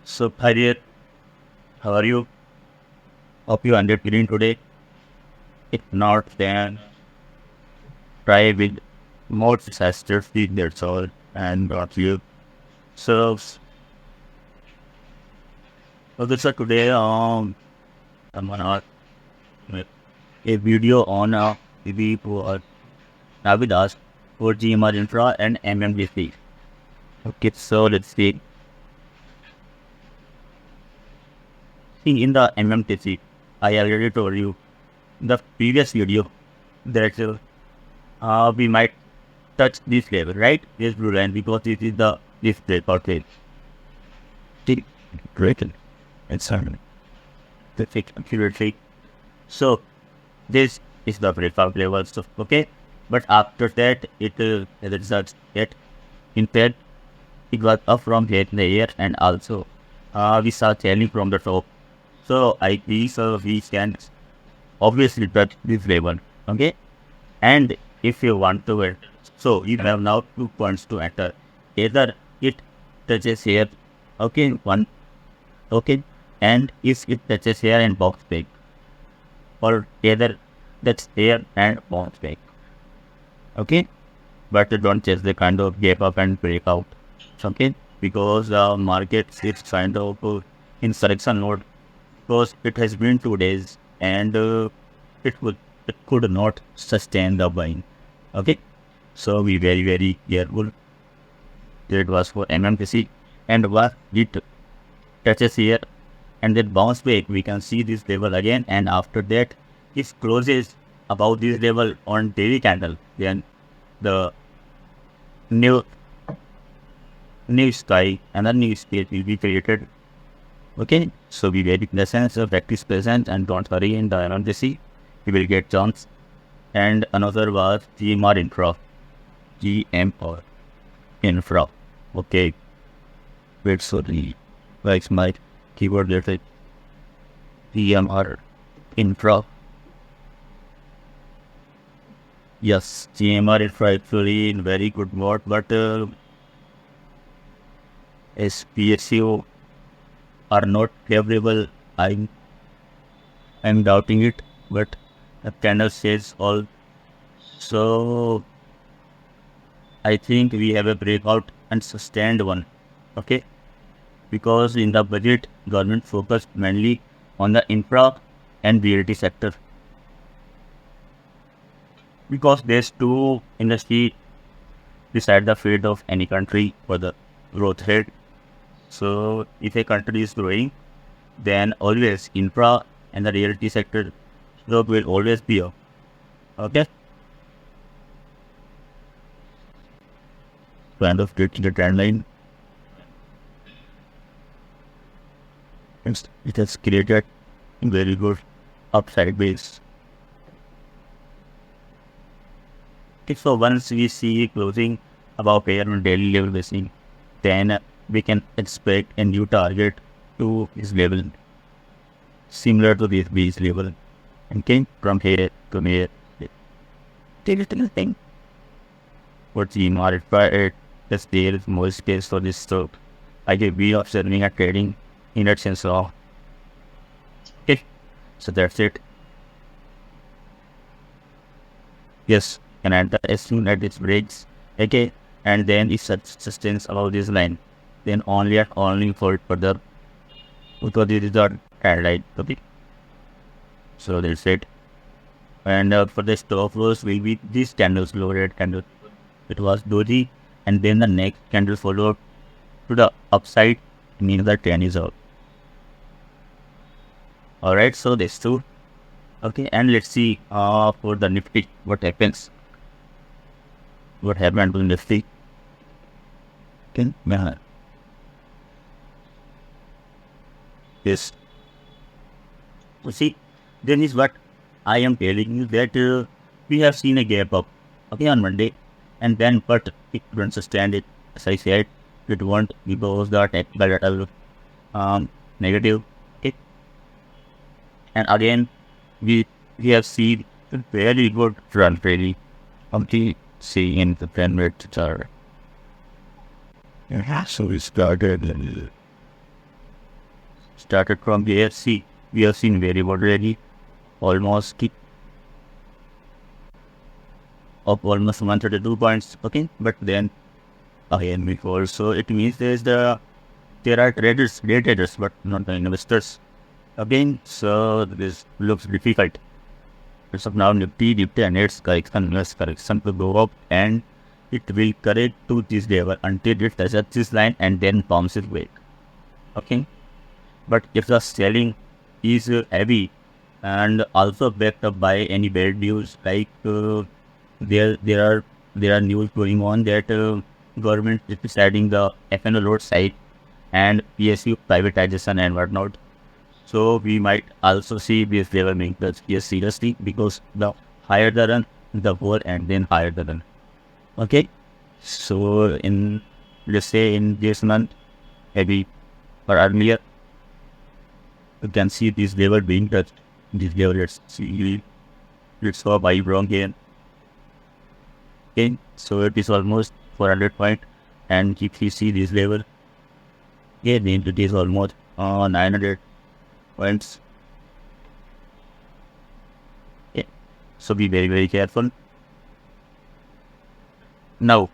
So, hi there, how are you? Hope you are feeling today. If not, then try with more disasters, that's all, and got you. So, so today, I'm gonna make a video on maybe for Navidas for GMR Infra and MMTC. Okay, so let's see. See, in the MMTC, I already told you in the previous video that we might touch this level, right? This blue line, because this is the this breakout phase. See, great, it's the fixed accurately. So this is the breakout level. So okay, but after that, it the results yet. In fact, it was up from here in the air, and also we saw selling from the top. So I think we can obviously touch this level. Okay, and if you want to enter, so you have now 2 points to enter. Either it touches here, okay, one, okay, and if it touches here and bounce back, or either that's here and bounce back, okay, but don't chase the kind of gap up and break out, okay, because the market is kind of in selection mode, because it has been 2 days and it could not sustain the buying. Okay, so be very careful. That was for MMTC, and what it touches here and then bounce back, we can see this level again, and after that if closes above this level on daily candle, then the new sky and a new state will be created. Okay, so be very pleasant, so practice present and don't worry. In the MMTC you will get chance. And another was GMR Infra. GMR Infra. Okay. Wait, sorry. Where's my keyboard? Let's say GMR Infra. Yes, GMR Infra actually in very good mode, but SPSU are not favorable. I'm doubting it, but the candle says all. So I think we have a breakout and sustained one. Okay, because in the budget, government focused mainly on the infra and realty sector, because there's 2 industry decide the fate of any country for the growth rate. So if a country is growing, then always infra and the realty sector growth will always be up. Okay, kind of getting the trend line. It has created very good upside base. Okay, so once we see closing above here on daily level basis, then we can expect a new target to this level, similar to this base level. Okay, from here to here. Take it to thing. What's the market? Yes, there is more space for this stock. I can be observing and trading in that sense of. Okay, so that's it. Yes, and enter as soon as it breaks. Okay, and then it sustains above this line, then only for it further, because this is the trend line. Okay, so that's it. And for the stop loss will be this candle's low red candle. It was doji, and then the next candle followed to the upside, means the trend is out. Alright, so this 2. Okay, and let's see for the Nifty what happens. What happened to Nifty? Okay, yes. You see, then is what I am telling you, that we have seen a gap up, okay, on Monday, and then but it won't sustain it. As I said, it won't, because the technical data will negative. Okay, and again we have seen a very good run really. See in the 10-minute chart. So we started from here. See, we have seen variable already, almost up almost 132 points. Okay, but then again before, so it means there are day traders, but not the investors. Again, so this looks difficult. As of now, Nifty and its correction to go up, and it will correct to this level until it touches this line and then bounces back. Okay, but if the selling is heavy and also backed up by any bad news, like there are news going on that government is deciding the FNO road side and PSU privatization and whatnot. So we might also see this level being touched here seriously, because the higher the run, the more, and then higher the run. Okay, so let's say in this month, maybe or earlier, you can see this level being touched. This level, let's see, let's go by wrong here. Okay, so it is almost 400 point, and if you see this level, yeah, then it is almost 900 points. Yeah, so be very careful. Now,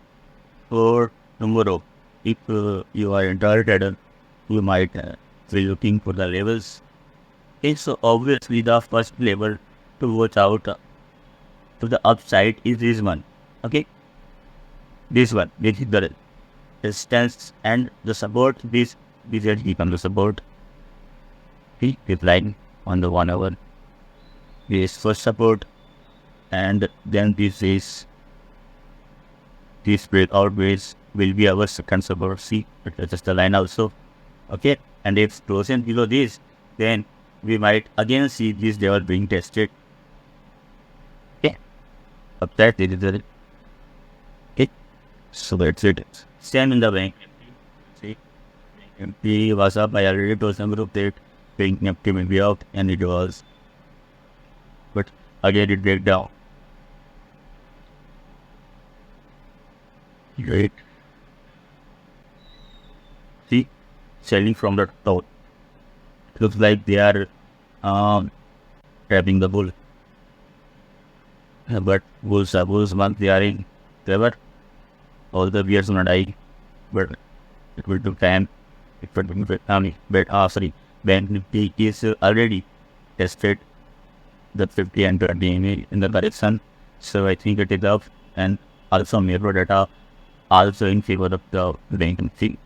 for tomorrow, if you are entire trader, you might be looking for the levels. Okay, so obviously the first level to watch out to the upside is this one. Okay, this one, this is the resistance and the support. This has become the support. Okay, this line on the 1 hour is first support, and then this breakout base will be our second support. See, it touches the line also. Okay, and if closing below this, then we might again see this level being tested. Okay, upside this is it. Okay, so that's it. Same in the bank. See, Nifty was up. I already told some group that bank Nifty will be out, and it was, but again it break down. Right. See, selling from the top. Looks like they are trapping the bull. But bulls once they are in cover, all the bears will not die. But it will take time. It will be Bank Nifty is already tested the 50 and 20 in the correction. So I think it is up, and also mirror data also in favor of the Bank Nifty.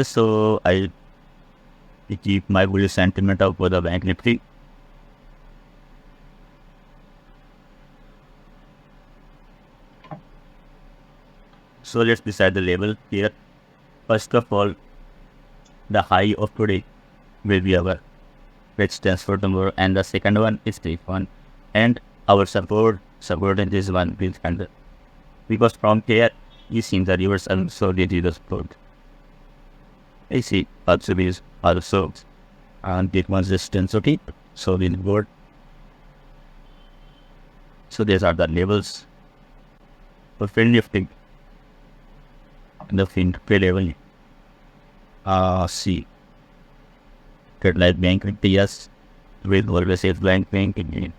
So I keep my bullish sentiment up for the Bank Nifty. So let's decide the level here. First of all, the high of today will be our resistance for tomorrow, and the second one is this one, and our support in this one will candle, because from here you see the reversal, so this is the support. I see also is also and this one's resistance. Okay, so we board. So these are the levels for fin lifting. The fin level. See, get like bank yes, with always a blank bank again.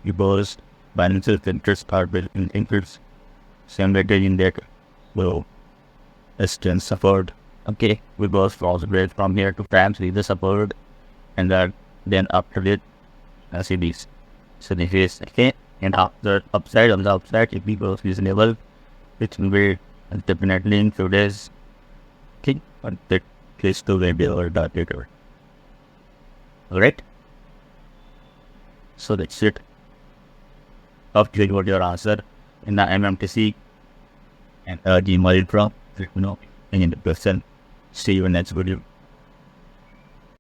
Because financial centers are built in increase. Same like in that will resistance support. Okay, we both falls break from here to France with the support, and then after it, see this. So this is okay, and after upside on the upside, if we go this level, it will be definitely in few days. Okay, but that is to maybe or that later. Alright, so that's it. Hope you got your answer in the MMTC and GMR Infra. Let me know in the question. See you in the next video.